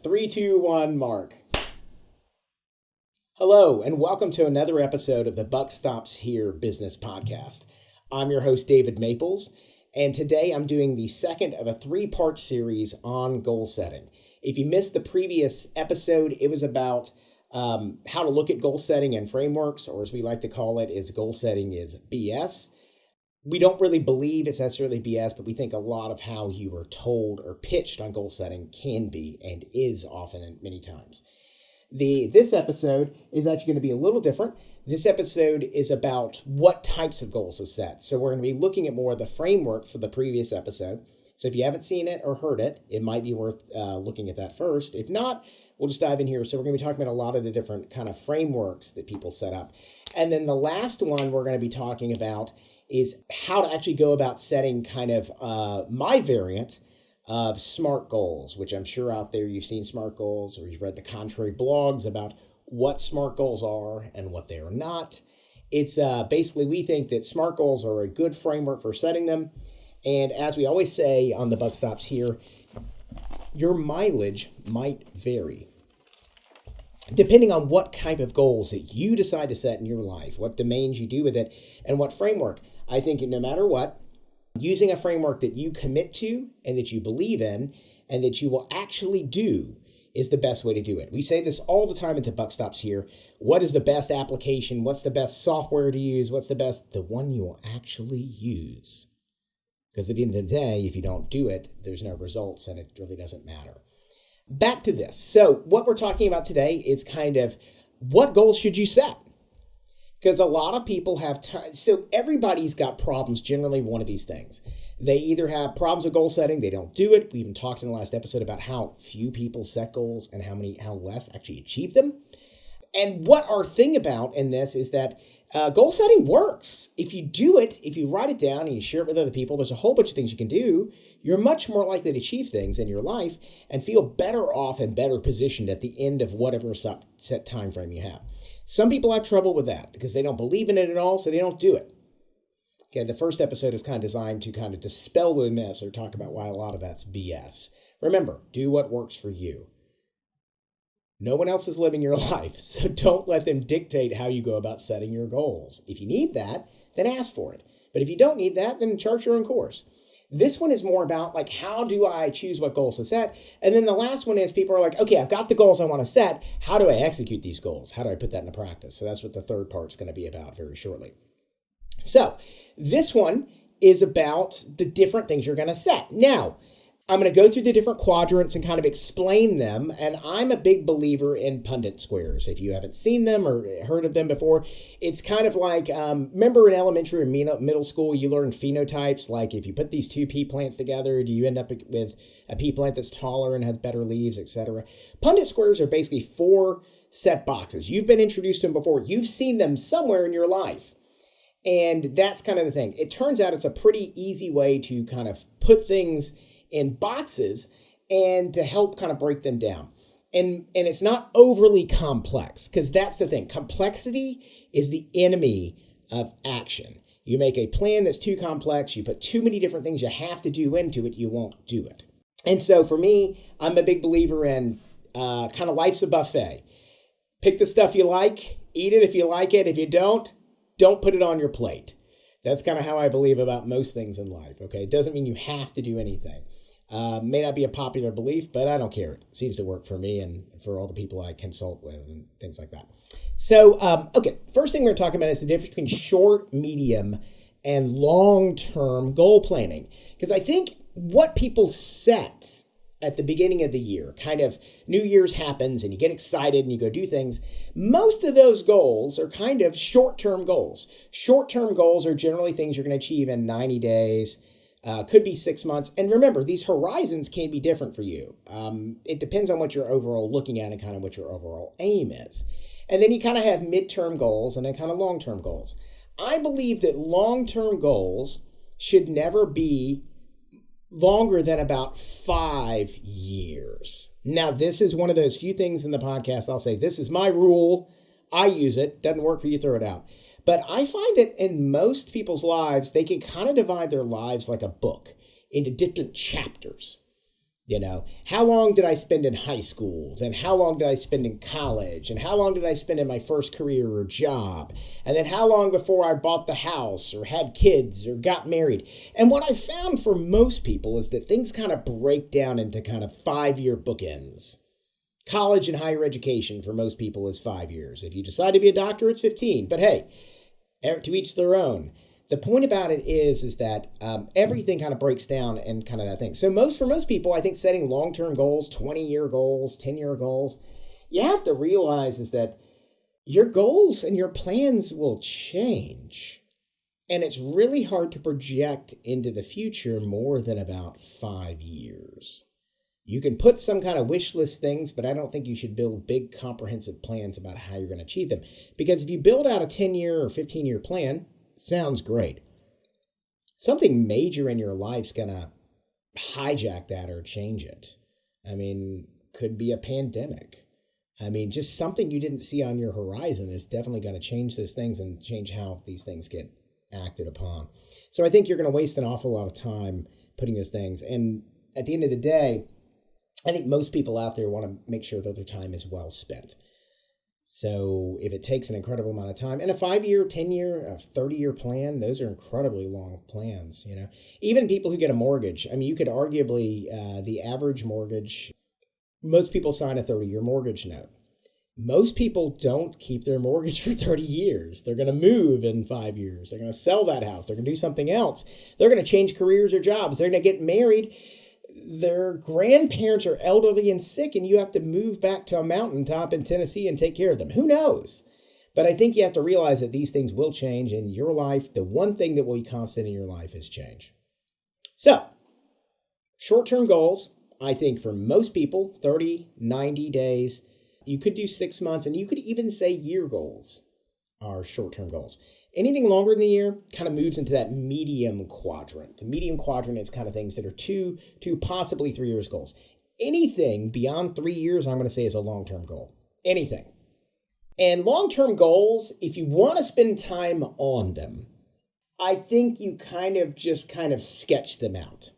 3, 2, 1, mark. Hello, and welcome to another episode of the Buck Stops Here Business Podcast. I'm your host, David Maples, and today I'm doing the second of a 3-part series on goal setting. If you missed the previous episode, it was about how to look at goal setting and frameworks, or as we like to call it, is goal setting is BS. We don't really believe it's necessarily BS, but we think a lot of how you are told or pitched on goal setting can be and is often and many times. This episode is actually going to be a little different. This episode is about what types of goals to set. So we're going to be looking at more of the framework for the previous episode. So if you haven't seen it or heard it, it might be worth looking at that first. If not, we'll just dive in here. So we're going to be talking about a lot of the different kind of frameworks that people set up. And then the last one we're going to be talking about is how to actually go about setting kind of my variant of SMART goals, which I'm sure out there you've seen SMART goals or you've read the contrary blogs about what SMART goals are and what they are not. It's basically, we think that SMART goals are a good framework for setting them. And as we always say on the Buck Stops Here, your mileage might vary depending on what type of goals that you decide to set in your life, what domains you do with it, and what framework. I think no matter what, using a framework that you commit to and that you believe in and that you will actually do is the best way to do it. We say this all the time at the Buck Stops Here. What is the best application? What's the best software to use? What's the best? The one you will actually use. Because at the end of the day, if you don't do it, there's no results and it really doesn't matter. Back to this. So what we're talking about today is kind of what goals should you set? Because a lot of people have time. So everybody's got problems, generally one of these things. They either have problems with goal setting, they don't do it. We even talked in the last episode about how few people set goals and how less actually achieve them. And what our thing about in this is that goal setting works. If you do it, if you write it down and you share it with other people, there's a whole bunch of things you can do. You're much more likely to achieve things in your life and feel better off and better positioned at the end of whatever set time frame you have. Some people have trouble with that because they don't believe in it at all, so they don't do it. Okay, the first episode is kind of designed to kind of dispel the mess or talk about why a lot of that's BS. Remember, do what works for you. No one else is living your life, so don't let them dictate how you go about setting your goals. If you need that, then ask for it. But if you don't need that, then chart your own course. This one is more about like, how do I choose what goals to set? And then the last one is people are like, okay, I've got the goals I want to set. How do I execute these goals? How do I put that into practice? So that's what the third part's going to be about very shortly. So this one is about the different things you're going to set. Now, I'm going to go through the different quadrants and kind of explain them. And I'm a big believer in Punnett squares. If you haven't seen them or heard of them before, it's kind of like, remember in elementary or middle school, you learned phenotypes. Like if you put these two pea plants together, do you end up with a pea plant that's taller and has better leaves, etc.? Punnett squares are basically 4 set boxes. You've been introduced to them before. You've seen them somewhere in your life. And that's kind of the thing. It turns out it's a pretty easy way to kind of put things in boxes and to help kind of break them down. And it's not overly complex, because that's the thing. Complexity is the enemy of action. You make a plan that's too complex, you put too many different things you have to do into it, you won't do it. And so for me, I'm a big believer in kind of life's a buffet. Pick the stuff you like, eat it if you like it. If you don't put it on your plate. That's kind of how I believe about most things in life, okay? It doesn't mean you have to do anything. May not be a popular belief, but I don't care. It seems to work for me and for all the people I consult with and things like that. So, okay, first thing we're talking about is the difference between short, medium, and long-term goal planning. Because I think what people set at the beginning of the year, kind of New Year's happens and you get excited and you go do things. Most of those goals are kind of short-term goals. Short-term goals are generally things you're going to achieve in 90 days, could be 6 months. And remember, these horizons can be different for you. It depends on what you're overall looking at and kind of what your overall aim is. And then you kind of have midterm goals and then kind of long-term goals. I believe that long-term goals should never be longer than about 5 years. Now, this is one of those few things in the podcast I'll say, this is my rule. I use it. Doesn't work for you, throw it out. But I find that in most people's lives, they can kind of divide their lives like a book into different chapters. How long did I spend in high school? Then how long did I spend in college? And how long did I spend in my first career or job? And then how long before I bought the house or had kids or got married? And what I found for most people is that things kind of break down into kind of 5-year bookends. College and higher education for most people is 5 years. If you decide to be a doctor, it's 15. But hey, to each their own. The point about it is that everything kind of breaks down and kind of that thing. So for most people, I think setting long-term goals, 20-year goals, 10-year goals, you have to realize is that your goals and your plans will change. And it's really hard to project into the future more than about 5 years. You can put some kind of wish list things, but I don't think you should build big comprehensive plans about how you're going to achieve them. Because if you build out a 10-year or 15-year plan, sounds great. Something major in your life's going to hijack that or change it. Could be a pandemic. Just something you didn't see on your horizon is definitely going to change those things and change how these things get acted upon. So I think you're going to waste an awful lot of time putting those things. And at the end of the day, I think most people out there want to make sure that their time is well spent. So if it takes an incredible amount of time, and a 5-year, 10-year, a 30-year plan, those are incredibly long plans, Even people who get a mortgage, you could arguably, the average mortgage, most people sign a 30-year mortgage note. Most people don't keep their mortgage for 30 years. They're going to move in 5 years. They're going to sell that house. They're going to do something else. They're going to change careers or jobs. They're going to get married. Their grandparents are elderly and sick, and you have to move back to a mountaintop in Tennessee and take care of them. Who knows? But I think you have to realize that these things will change in your life. The one thing that will be constant in your life is change. So, short-term goals, I think for most people, 30, 90 days. You could do 6 months, and you could even say year goals are short-term goals. Anything longer than a year kind of moves into that medium quadrant. The medium quadrant is kind of things that are 2 to possibly 3 years goals. Anything beyond 3 years, I'm going to say is a long-term goal. Anything. And long-term goals, if you want to spend time on them, I think you kind of sketch them out.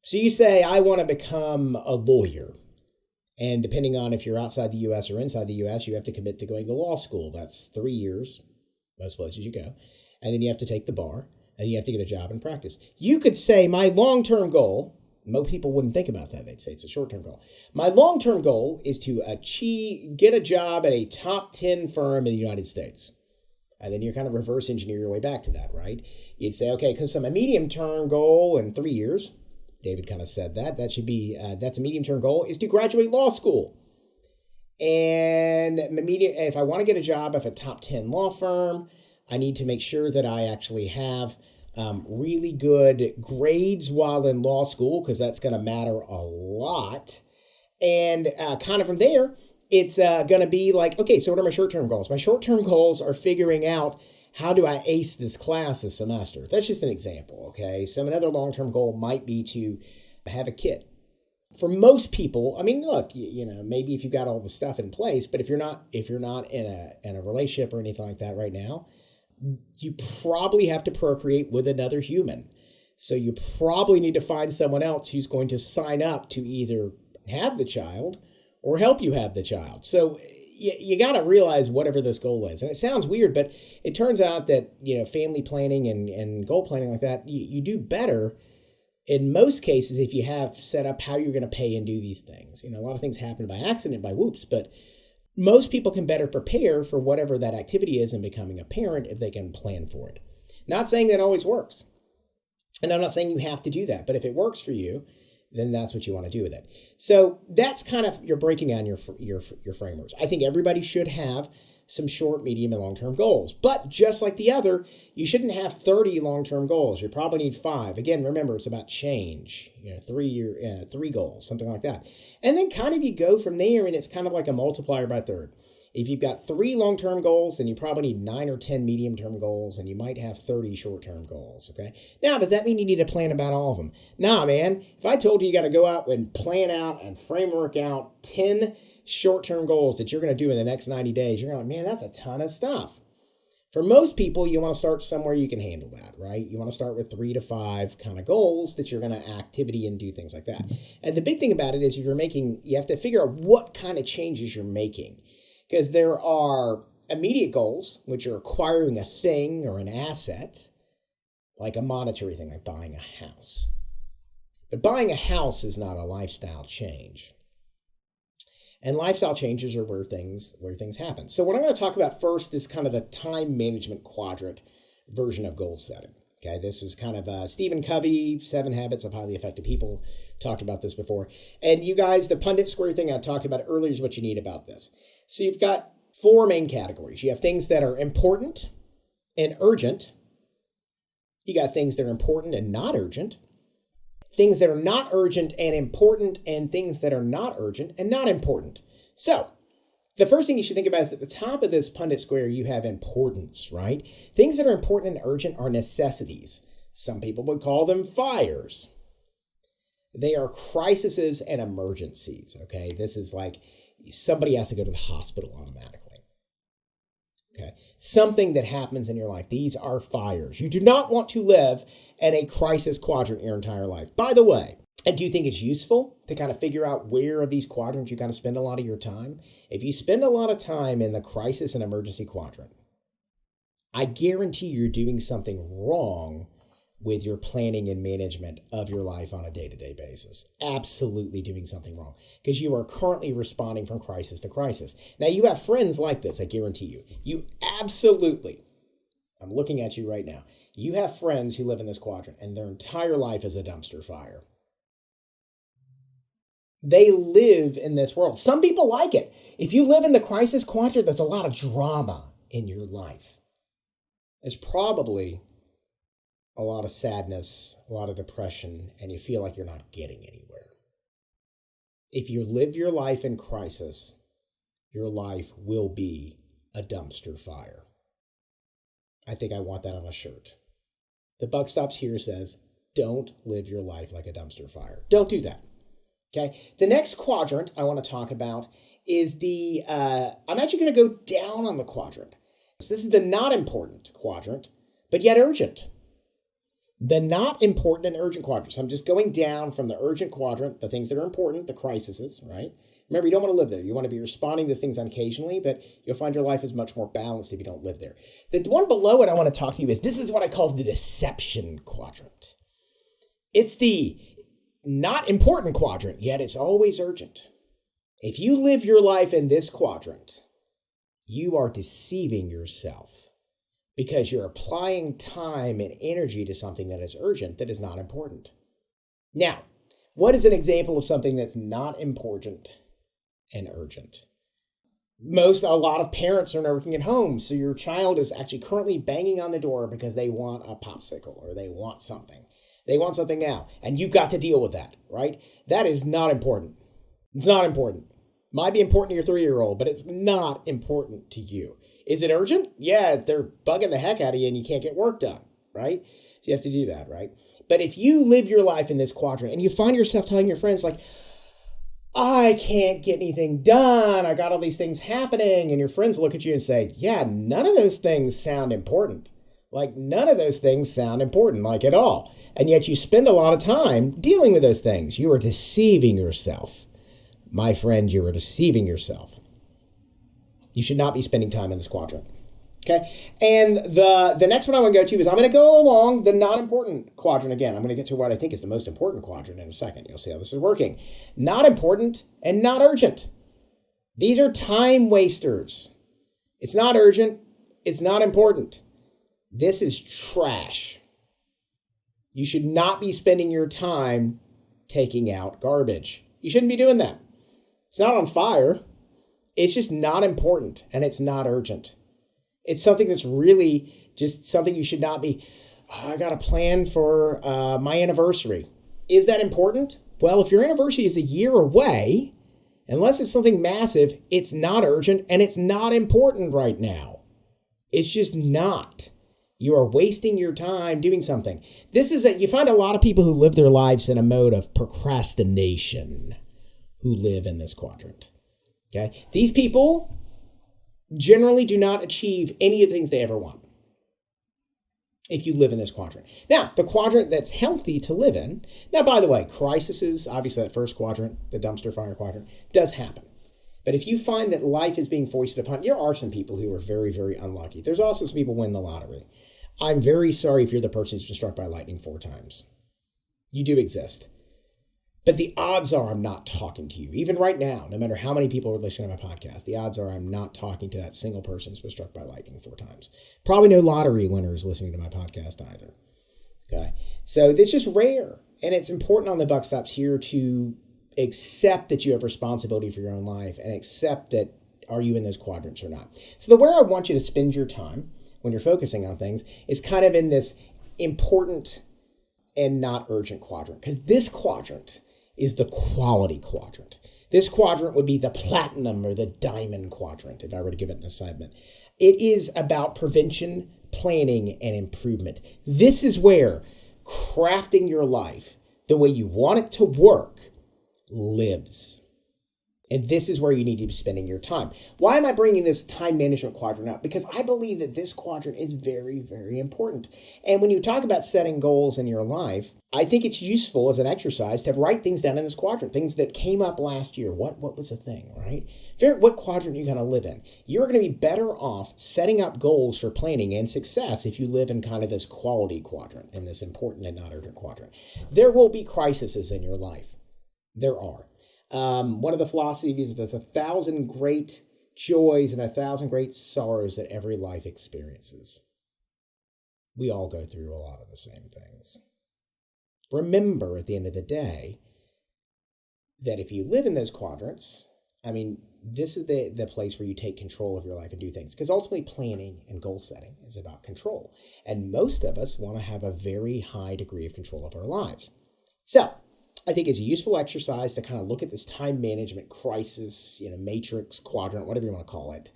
So you say, I want to become a lawyer. And depending on if you're outside the U.S. or inside the U.S., you have to commit to going to law school. That's 3 years. Most places you go. And then you have to take the bar, and you have to get a job and practice. You could say my long-term goal, most people wouldn't think about that. They'd say it's a short-term goal. My long-term goal is to get a job at a top 10 firm in the United States. And then you kind of reverse engineer your way back to that, right? You'd say, okay, because my medium-term goal in 3 years, David kind of said that should be, that's a medium-term goal, is to graduate law school. And if I want to get a job at a top 10 law firm, I need to make sure that I actually have really good grades while in law school, because that's going to matter a lot. And kind of from there, it's going to be like, okay, so what are my short-term goals? My short-term goals are figuring out how do I ace this class this semester. That's just an example, okay? So another long-term goal might be to have a kid. For most people, look, maybe if you got all the stuff in place, but if you're not in a relationship or anything like that right now, you probably have to procreate with another human. So you probably need to find someone else who's going to sign up to either have the child or help you have the child. So you got to realize whatever this goal is. And it sounds weird, but it turns out that, family planning and goal planning like that, you do better in most cases if you have set up how you're going to pay and do these things. A lot of things happen by accident, by whoops, but most people can better prepare for whatever that activity is in becoming a parent if they can plan for it. Not saying that always works. And I'm not saying you have to do that, but if it works for you, then that's what you want to do with it. So that's kind of, you're breaking down your frameworks. I think everybody should have some short, medium, and long-term goals. But just like the other, you shouldn't have 30 long-term goals. You probably need 5. Again, remember, it's about change. 3 goals, something like that. And then kind of you go from there, and it's kind of like a multiplier by third. If you've got 3 long-term goals, then you probably need 9 or 10 medium-term goals, and you might have 30 short-term goals, okay? Now, does that mean you need to plan about all of them? Nah, man. If I told you got to go out and plan out and framework out 10 short-term goals that you're going to do in the next 90 days, you're going to be like, man, that's a ton of stuff. For most people, you want to start somewhere you can handle that, right? You want to start with 3 to 5 kind of goals that you're going to activity and do things like that. And the big thing about it is you have to figure out what kind of changes you're making. Because there are immediate goals, which are acquiring a thing or an asset, like a monetary thing, like buying a house. But buying a house is not a lifestyle change. And lifestyle changes are where things happen. So what I'm going to talk about first is kind of the time management quadrant version of goal setting. Okay, this was kind of Stephen Covey, 7 Habits of Highly Effective People, talked about this before. And you guys, the Punnett Square thing I talked about earlier is what you need about this. So you've got 4 main categories. You have things that are important and urgent. You got things that are important and not urgent. Things that are not urgent and important, and things that are not urgent and not important. So, the first thing you should think about is at the top of this Punnett Square, you have importance, right? Things that are important and urgent are necessities. Some people would call them fires. They are crises and emergencies, okay? This is like somebody has to go to the hospital automatically. Okay, something that happens in your life. These are fires. You do not want to live in a crisis quadrant your entire life. By the way, do you think it's useful to kind of figure out where of these quadrants you kind of spend a lot of your time? If you spend a lot of time in the crisis and emergency quadrant, I guarantee you're doing something wrong with your planning and management of your life on a day-to-day basis. Absolutely doing something wrong because you are currently responding from crisis to crisis. Now, you have friends like this, I guarantee you. You absolutely, I'm looking at you right now. You have friends who live in this quadrant and their entire life is a dumpster fire. They live in this world. Some people like it. If you live in the crisis quadrant, there's a lot of drama in your life. It's probably a lot of sadness, a lot of depression, and you feel like you're not getting anywhere. If you live your life in crisis, your life will be a dumpster fire. I think I want that on a shirt. The Buck Stops Here says, don't live your life like a dumpster fire. Don't do that. Okay. The next quadrant I want to talk about is I'm actually going to go down on the quadrant. So this is the not important quadrant, but yet urgent. The not important and urgent quadrant. So I'm just going down from the urgent quadrant, the things that are important, the crises, right? Remember, you don't want to live there. You want to be responding to these things occasionally, but you'll find your life is much more balanced if you don't live there. The one below it I want to talk to you is, this is what I call the deception quadrant. It's the not important quadrant, yet it's always urgent. If you live your life in this quadrant, you are deceiving yourself because you're applying time and energy to something that is urgent, that is not important. Now, what is an example of something that's not important and urgent? A lot of parents are working at home, so your child is actually currently banging on the door because they want a popsicle or they want something. They want something now, and you've got to deal with that, right? That is not important. It's not important. Might be important to your 3-year-old, but it's not important to you. Is it urgent? Yeah, they're bugging the heck out of you and you can't get work done, right? So you have to do that, right? But if you live your life in this quadrant and you find yourself telling your friends like, I can't get anything done, I got all these things happening, and your friends look at you and say, yeah, none of those things sound important. Like none of those things sound important, like at all. And yet you spend a lot of time dealing with those things. You are deceiving yourself. My friend, you are deceiving yourself. You should not be spending time in this quadrant. Okay? And the next one I want to go to is I'm going to go along the not important quadrant again. I'm going to get to what I think is the most important quadrant in a second. You'll see how this is working. Not important and not urgent. These are time wasters. It's not urgent. It's not important. This is trash. You should not be spending your time taking out garbage. You shouldn't be doing that. It's not on fire. It's just not important and it's not urgent. It's something that's really just something you should not be, I got a plan for my anniversary. Is that important? Well, if your anniversary is a year away, unless it's something massive, it's not urgent and it's not important right now. It's just not. You are wasting your time doing something. You find a lot of people who live their lives in a mode of procrastination who live in this quadrant. Okay? These people generally do not achieve any of the things they ever want. if you live in this quadrant. Now, the quadrant that's healthy to live in, now, by the way, crises, obviously that first quadrant, the dumpster fire quadrant, does happen. But if you find that life is being foisted upon, there are some people who are very, very unlucky. There's also some people who win the lottery. I'm very sorry if you're the person who's been struck by lightning 4 times. You do exist. But the odds are I'm not talking to you. Even right now, no matter how many people are listening to my podcast, the odds are I'm not talking to that single person who's been struck by lightning 4 times. Probably no lottery winners listening to my podcast either. Okay? So it's just rare. And it's important on the buck stops here to accept that you have responsibility for your own life and accept that are you in those quadrants or not. So the where I want you to spend your time when you're focusing on things is kind of in this important and not urgent quadrant. Because this quadrant is the quality quadrant. This quadrant would be the platinum or the diamond quadrant if I were to give it an assignment. It is about prevention, planning, and improvement. This is where crafting your life the way you want it to work lives. And this is where you need to be spending your time. Why am I bringing this time management quadrant up? Because I believe that this quadrant is very, very important. And when you talk about setting goals in your life, I think it's useful as an exercise to write things down in this quadrant, things that came up last year. What was the thing, right? Figure out what quadrant you're going to live in. You're going to be better off setting up goals for planning and success if you live in kind of this quality quadrant, in this important and not urgent quadrant. There will be crises in your life. There are. One of the philosophies is there's 1,000 great joys and 1,000 great sorrows that every life experiences. We all go through a lot of the same things. Remember at the end of the day that if you live in those quadrants, this is the place where you take control of your life and do things. Because ultimately planning and goal setting is about control. And most of us want to have a very high degree of control of our lives. So I think it's a useful exercise to kind of look at this time management crisis, matrix, quadrant, whatever you want to call it.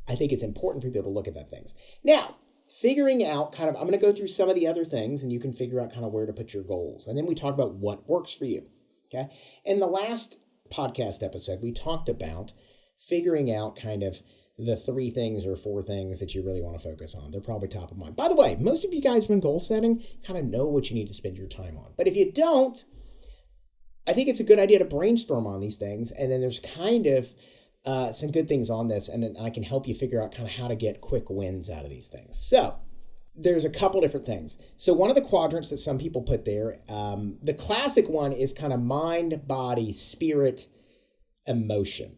I think it's important for people to look at that things. Now, figuring out I'm going to go through some of the other things and you can figure out kind of where to put your goals. And then we talk about what works for you. Okay. In the last podcast episode, we talked about figuring out kind of the 3 things or 4 things that you really want to focus on. They're probably top of mind. By the way, most of you guys when goal setting kind of know what you need to spend your time on. But if you don't, I think it's a good idea to brainstorm on these things, and then there's kind of some good things on this, and then I can help you figure out kind of how to get quick wins out of these things. So there's a couple different things. So one of the quadrants that some people put there, the classic one is kind of mind, body, spirit, emotion.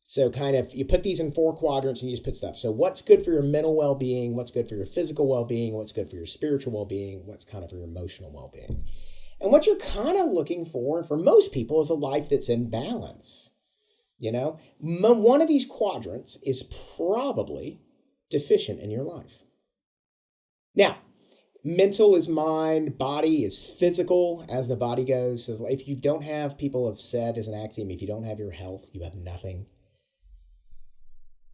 So kind of you put these in 4 quadrants and you just put stuff. So what's good for your mental well-being, what's good for your physical well-being, what's good for your spiritual well-being, what's kind of for your emotional well-being. And what you're kind of looking for most people, is a life that's in balance. One of these quadrants is probably deficient in your life. Now, mental is mind, body is physical, as the body goes. So if you don't have, people have said as an axiom, if you don't have your health, you have nothing.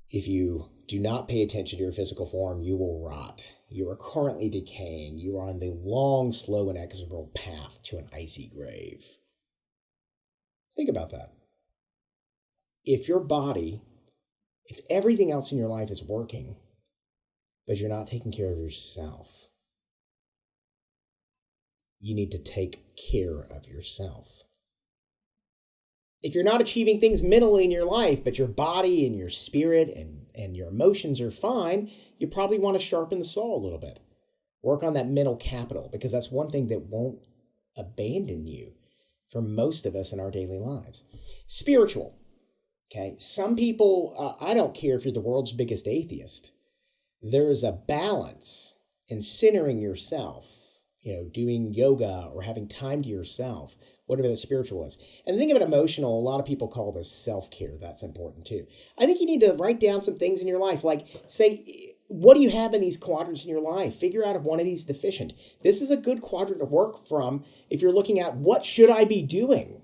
If you do not pay attention to your physical form, you will rot. You are currently decaying. You are on the long, slow, and inexorable path to an icy grave. Think about that. If everything else in your life is working, but you're not taking care of yourself, you need to take care of yourself. If you're not achieving things mentally in your life, but your body and your spirit and your emotions are fine, you probably want to sharpen the saw a little bit. Work on that mental capital, because that's one thing that won't abandon you for most of us in our daily lives. Spiritual. Okay. Some people, I don't care if you're the world's biggest atheist. There's a balance in centering yourself, doing yoga or having time to yourself, whatever the spiritual is. And the thing about emotional, a lot of people call this self-care. That's important too. I think you need to write down some things in your life, like say, what do you have in these quadrants in your life? Figure out if one of these is deficient. This is a good quadrant to work from if you're looking at what should I be doing?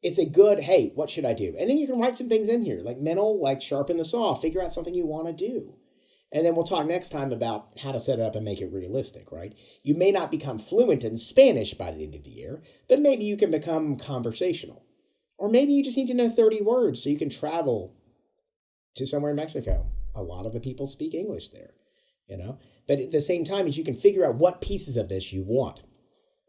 It's a good, hey, what should I do? And then you can write some things in here, like mental, like sharpen the saw, figure out something you want to do. And then we'll talk next time about how to set it up and make it realistic, right? You may not become fluent in Spanish by the end of the year, but maybe you can become conversational. Or maybe you just need to know 30 words so you can travel to somewhere in Mexico. A lot of the people speak English there, But at the same time, as you can figure out what pieces of this you want.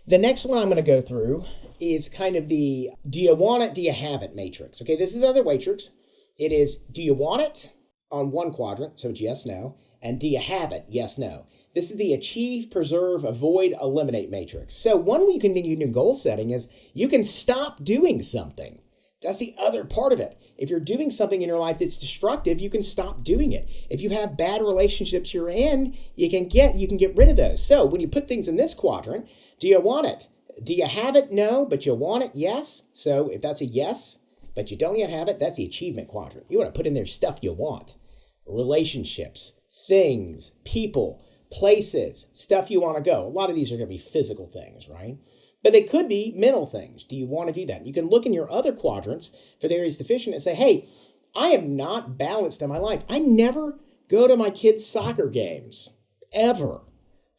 The next one I'm going to go through is kind of the do you want it, do you have it matrix. Okay, this is the other matrix. It is do you want it on one quadrant, so it's yes, no, and do you have it, yes, no. This is the achieve, preserve, avoid, eliminate matrix. So one way you can do goal setting is you can stop doing something. That's the other part of it. If you're doing something in your life that's destructive, you can stop doing it. If you have bad relationships you're in, you can get rid of those. So when you put things in this quadrant, do you want it? Do you have it? No, but you want it? Yes. So if that's a yes, but you don't yet have it, that's the achievement quadrant. You want to put in there stuff you want. Relationships, things, people, places, stuff you want to go. A lot of these are going to be physical things, right? But they could be mental things. Do you want to do that? You can look in your other quadrants for the areas deficient and say, hey, I am not balanced in my life. I never go to my kids' soccer games, ever.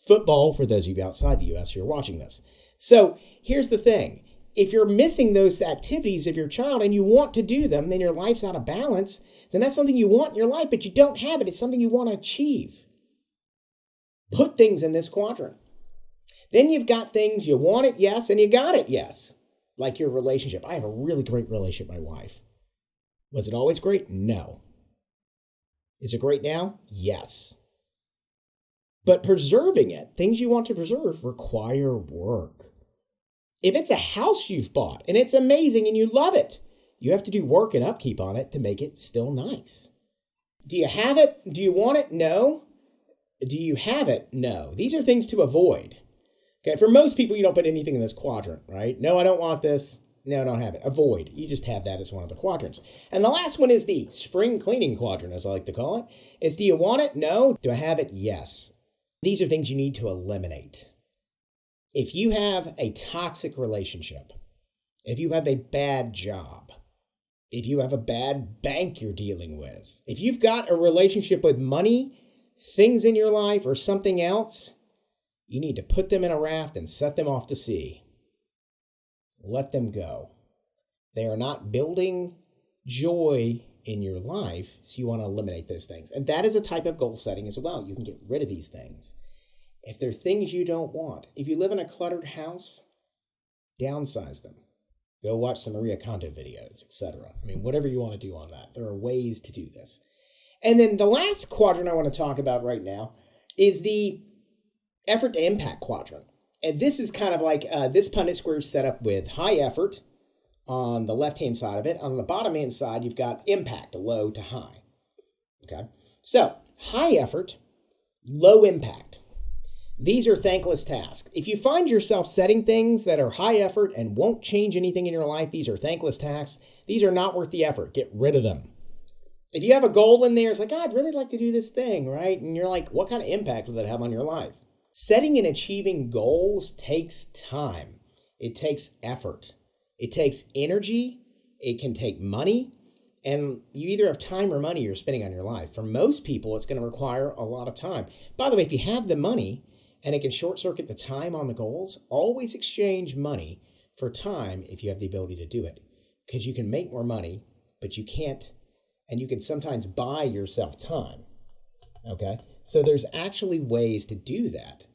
Football, for those of you outside the U.S. who are watching this. So here's the thing. If you're missing those activities of your child and you want to do them, then your life's out of balance, then that's something you want in your life, but you don't have it. It's something you want to achieve. Put things in this quadrant. Then you've got things you want it, yes, and you got it, yes. Like your relationship. I have a really great relationship with my wife. Was it always great? No. Is it great now? Yes. But preserving it, things you want to preserve, require work. If it's a house you've bought and it's amazing and you love it, you have to do work and upkeep on it to make it still nice. Do you have it? Do you want it? No. Do you have it? No. These are things to avoid. Okay, for most people, you don't put anything in this quadrant, right? No, I don't want this. No, I don't have it. Avoid. You just have that as one of the quadrants. And the last one is the spring cleaning quadrant, as I like to call it. It's do you want it? No. Do I have it? Yes. These are things you need to eliminate. If you have a toxic relationship, if you have a bad job, if you have a bad bank you're dealing with, if you've got a relationship with money, things in your life, or something else, you need to put them in a raft and set them off to sea. Let them go. They are not building joy in your life, so you want to eliminate those things. And that is a type of goal setting as well. You can get rid of these things. If they're things you don't want, if you live in a cluttered house, downsize them. Go watch some Maria Kondo videos, etc. I mean, whatever you want to do on that. There are ways to do this. And then the last quadrant I want to talk about right now is the effort to impact quadrant. And this is kind of like this Punnett square is set up with high effort on the left-hand side of it. On the bottom-hand side, you've got impact, low to high. Okay? So, high effort, low impact. These are thankless tasks. If you find yourself setting things that are high effort and won't change anything in your life, these are thankless tasks. These are not worth the effort. Get rid of them. If you have a goal in there, it's like, oh, I'd really like to do this thing, right? And you're like, what kind of impact will that have on your life? Setting and achieving goals takes time. It takes effort. It takes energy. It can take money. And you either have time or money you're spending on your life. For most people, it's going to require a lot of time. By the way, if you have the money and it can short circuit the time on the goals, always exchange money for time if you have the ability to do it. Because you can make more money, but you can't, and you can sometimes buy yourself time. Okay? So there's actually ways to do that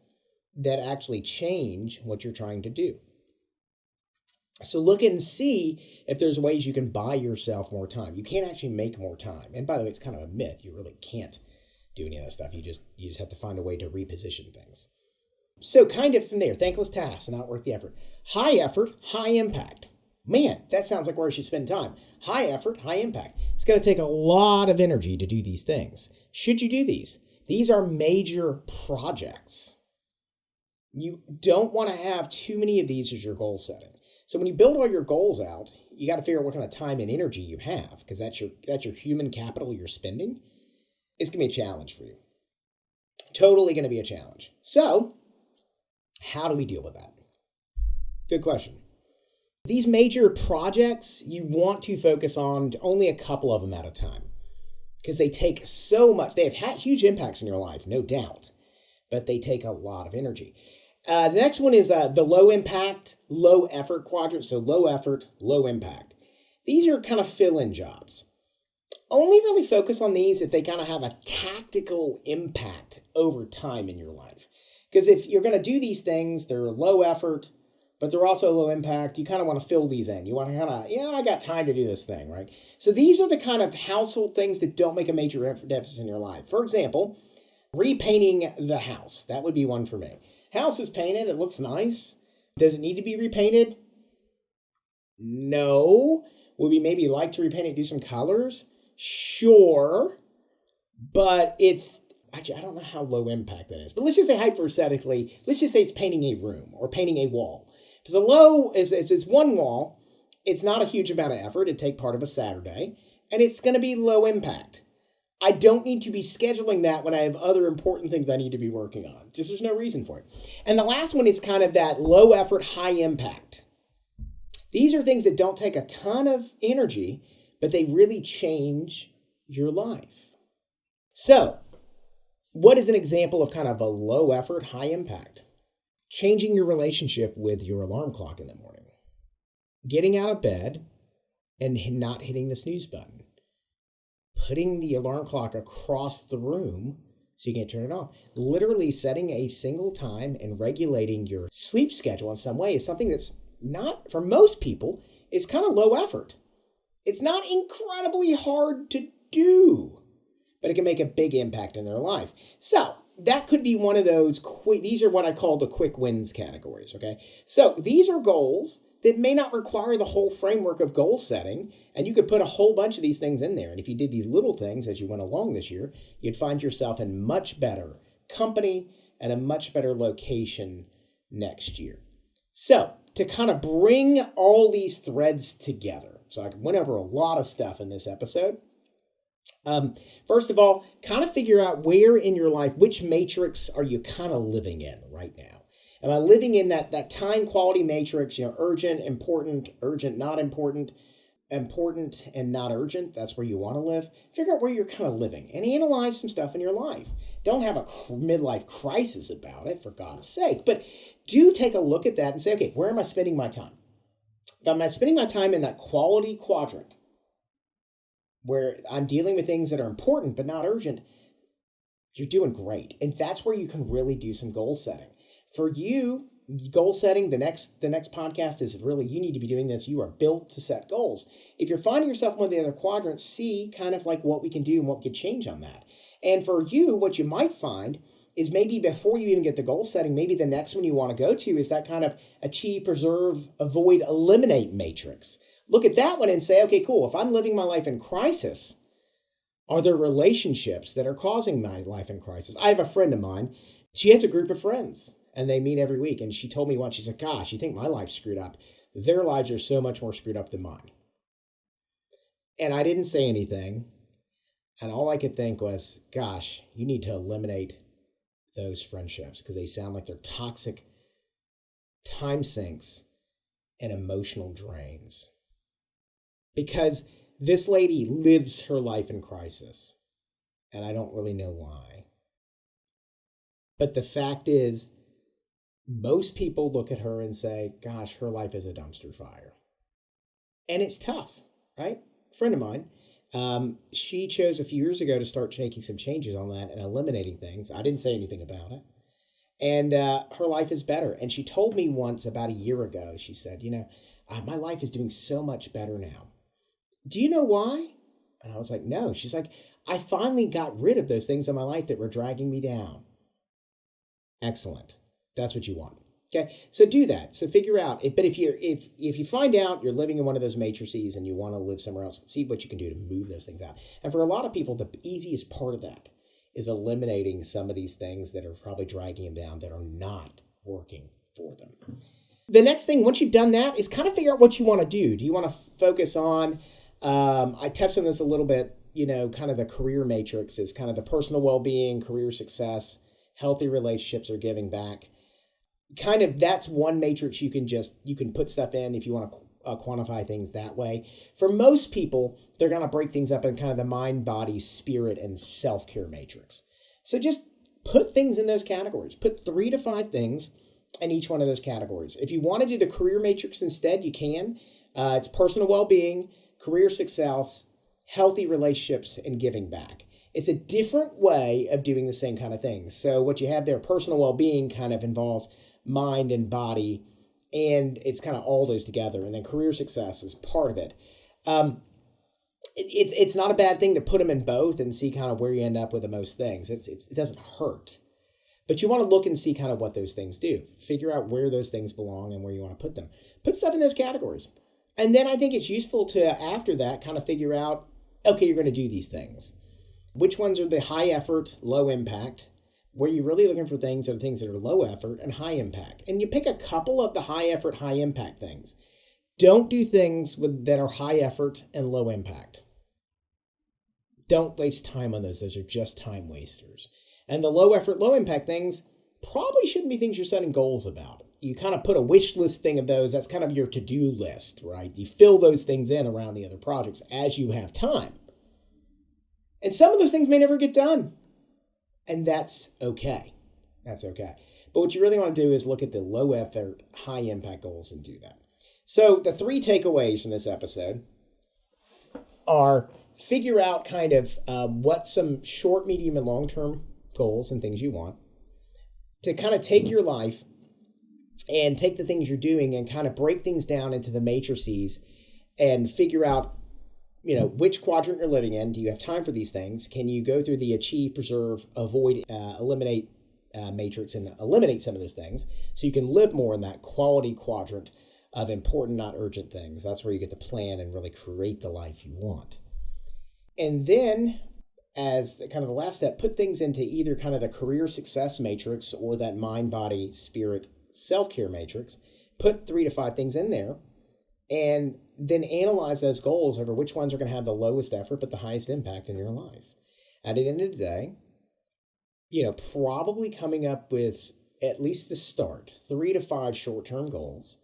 actually change what you're trying to do. So look and see if there's ways you can buy yourself more time. You can't actually make more time. And by the way, it's kind of a myth. You really can't do any of that stuff. You just have to find a way to reposition things. So kind of from there, thankless tasks, not worth the effort. High effort, high impact. Man, that sounds like where I should spend time. High effort, high impact. It's going to take a lot of energy to do these things. Should you do these? These are major projects. You don't want to have too many of these as your goal setting. So when you build all your goals out, you got to figure out what kind of time and energy you have, because that's your human capital you're spending. It's going to be a challenge for you. Totally going to be a challenge. So how do we deal with that? Good question. These major projects, you want to focus on only a couple of them at a time, because they take so much. They have huge impacts in your life, no doubt, but they take a lot of energy. The next one is the low impact, low effort quadrant. So low effort, low impact. These are kind of fill-in jobs. only really focus on these if they kind of have a tactical impact over time in your life. Because if you're going to do these things, they're low effort, but they're also low impact. You kind of want to fill these in. You want to kind of, I got time to do this thing, right? So these are the kind of household things that don't make a major deficit in your life. For example, repainting the house. That would be one for me. House is painted. It looks nice. Does it need to be repainted? No. Would we maybe like to repaint it, do some colors? Sure. But actually, I don't know how low impact that is. But let's just say hypothetically, let's just say it's painting a room or painting a wall. If it's one wall, it's not a huge amount of effort. It'd take part of a Saturday, and it's going to be low impact. I don't need to be scheduling that when I have other important things I need to be working on. Just there's no reason for it. And the last one is kind of that low effort, high impact. These are things that don't take a ton of energy, but they really change your life. So, what is an example of kind of a low effort, high impact? Changing your relationship with your alarm clock in the morning. Getting out of bed and not hitting the snooze button. Putting the alarm clock across the room so you can't turn it off. Literally setting a single time and regulating your sleep schedule in some way is something that's not, for most people, it's kind of low effort. It's not incredibly hard to do, but it can make a big impact in their life. So that could be one of those, these are what I call the quick wins categories, okay? So these are goals that may not require the whole framework of goal setting, and you could put a whole bunch of these things in there. And if you did these little things as you went along this year, you'd find yourself in much better company and a much better location next year. So to kind of bring all these threads together, so I went over a lot of stuff in this episode. First of all, kind of figure out where in your life, which matrix are you kind of living in right now? Am I living in that time quality matrix, urgent, important, not important, important and not urgent? That's where you want to live. Figure out where you're kind of living and analyze some stuff in your life. Don't have a midlife crisis about it, for God's sake, but do take a look at that and say, okay, where am I spending my time? If I'm spending my time in that quality quadrant, where I'm dealing with things that are important but not urgent, you're doing great. And that's where you can really do some goal setting. For you, goal setting, the next podcast is really, you need to be doing this. You are built to set goals. If you're finding yourself in one of the other quadrants, see kind of like what we can do and what we could change on that. And for you, what you might find is maybe before you even get to goal setting, maybe the next one you want to go to is that kind of achieve, preserve, avoid, eliminate matrix. Look at that one and say, okay, cool. If I'm living my life in crisis, are there relationships that are causing my life in crisis? I have a friend of mine. She has a group of friends and they meet every week. And she told me once, she said, gosh, you think my life's screwed up? Their lives are so much more screwed up than mine. And I didn't say anything. And all I could think was, gosh, you need to eliminate those friendships because they sound like they're toxic time sinks and emotional drains. Because this lady lives her life in crisis, and I don't really know why. But the fact is, most people look at her and say, gosh, her life is a dumpster fire. And it's tough, right? A friend of mine, she chose a few years ago to start making some changes on that and eliminating things. I didn't say anything about it. And her life is better. And she told me once about a year ago, she said, my life is doing so much better now. Do you know why? And I was like, no. She's like, I finally got rid of those things in my life that were dragging me down. Excellent. That's what you want. Okay. So do that. So figure out it. But if you find out you're living in one of those matrices and you want to live somewhere else, see what you can do to move those things out. And for a lot of people, the easiest part of that is eliminating some of these things that are probably dragging them down that are not working for them. The next thing, once you've done that, is kind of figure out what you want to do. Do you want to focus on, I touched on this a little bit, kind of the career matrix is kind of the personal well-being, career success, healthy relationships, or giving back. Kind of that's one matrix you can put stuff in if you want to quantify things that way. For most people, they're going to break things up in kind of the mind, body, spirit, and self-care matrix. So just put things in those categories. Put 3 to 5 things in each one of those categories. If you want to do the career matrix instead, you can. It's personal well-being, career success, healthy relationships, and giving back. It's a different way of doing the same kind of things. So what you have there, personal well-being, kind of involves mind and body, and it's kind of all those together. And then career success is part of it. It's not a bad thing to put them in both and see kind of where you end up with the most things. It doesn't hurt. But you want to look and see kind of what those things do. Figure out where those things belong and where you want to put them. Put stuff in those categories. And then I think it's useful to, after that, kind of figure out, okay, you're going to do these things. Which ones are the high effort, low impact? Where you're really looking for things are things that are low effort and high impact. And you pick a couple of the high effort, high impact things. Don't do things that are high effort and low impact. Don't waste time on those. Those are just time wasters. And the low effort, low impact things probably shouldn't be things you're setting goals about. You kind of put a wish list thing of those. That's kind of your to-do list, right? You fill those things in around the other projects as you have time. And some of those things may never get done. And that's okay. That's okay. But what you really want to do is look at the low effort, high impact goals and do that. So the 3 takeaways from this episode are figure out kind of what some short, medium, and long-term goals and things you want, to kind of take your life and take the things you're doing and kind of break things down into the matrices and figure out, which quadrant you're living in. Do you have time for these things? Can you go through the achieve, preserve, avoid, eliminate matrix and eliminate some of those things so you can live more in that quality quadrant of important, not urgent things? That's where you get to plan and really create the life you want. And then, as kind of the last step, put things into either kind of the career success matrix or that mind, body, spirit, self-care matrix. Put 3 to 5 things in there and then analyze those goals over which ones are going to have the lowest effort but the highest impact in your life. At the end of the day, probably coming up with at least the start, 3 to 5 short-term goals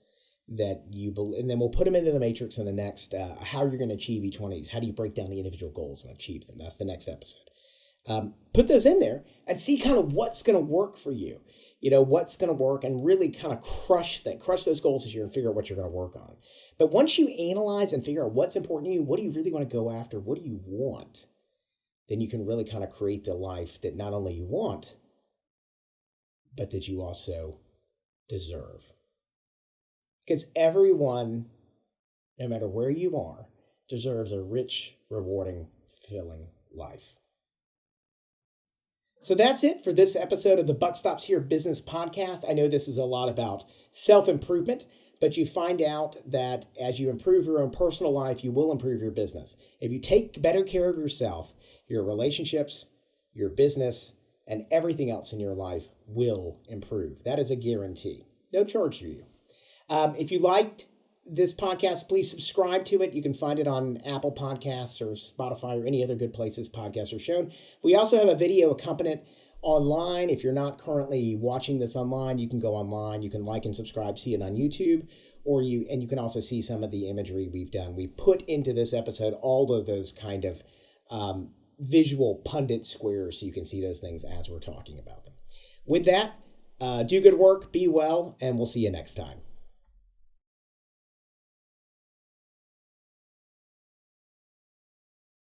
that you believe, and then we'll put them into the matrix in the next, how you're going to achieve each one of these. How do you break down the individual goals and achieve them? That's the next episode. Put those in there and see kind of what's going to work for you. What's going to work, and really kind of crush those goals this year and figure out what you're going to work on. But once you analyze and figure out what's important to you, what do you really want to go after? What do you want? Then you can really kind of create the life that not only you want, but that you also deserve. Because everyone, no matter where you are, deserves a rich, rewarding, fulfilling life. So that's it for this episode of the Buck Stops Here Business Podcast. I know this is a lot about self-improvement, but you find out that as you improve your own personal life, you will improve your business. If you take better care of yourself, your relationships, your business, and everything else in your life will improve. That is a guarantee. No charge for you. If you liked this podcast, please subscribe to it. You can find it on Apple Podcasts or Spotify or any other good places podcasts are shown. We also have a video accompaniment online. If you're not currently watching this online, you can go online. You can like and subscribe, see it on YouTube, and you can also see some of the imagery we've done. We put into this episode all of those kind of visual pundit squares so you can see those things as we're talking about them. With that, do good work, be well, and we'll see you next time.